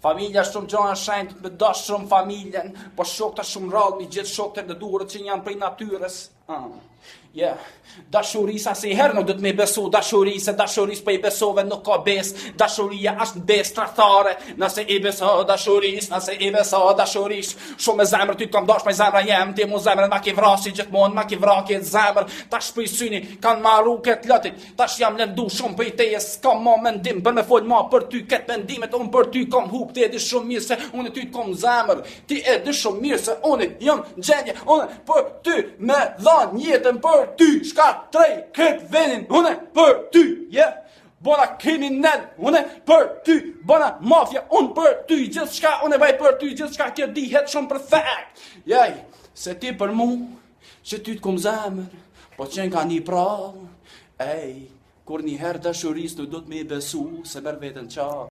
Familja shumë gjona shenjtë me dash shumë familjen, po shokta shumë rallë, mi gjithë shokët e durët që janë prej natyrës. Dashurisa si herë nuk do të me besu dashurisë, dashurisë për i besove nuk ka bes, dashuria është bes trathare, nëse i beso dashurisë, nëse i beso dashurisë, shumë e zemër ty të kam dash me zemra jem, ti mu zemrën ma ki vrasi gjithmonë, ma ki vraki e zemër, tash për i syni kanë marru këtë lëtit, tash jam lëndu shumë për i teje, s'kam ma mendim, për me folj ma për ty këtë mendimet, unë për ty kam hup, ti e di shumë mirë se unë ty të kam zemër, ti e di shumë mirë se unë jam gjenje, unë për ty me dhan jetën për ty, shka trej këtë venin, unë për ty, bona kriminal, unë për ty, bona mafia, unë për ty, gjithë shka, unë vaj për ty, gjithë shka kjo dihet shumë perfekt. Se ti për mu, që ty të kom zemër, po qenë ka një prallë, kur një herë dashurisë nuk do të me besu, se mërë vetën qa.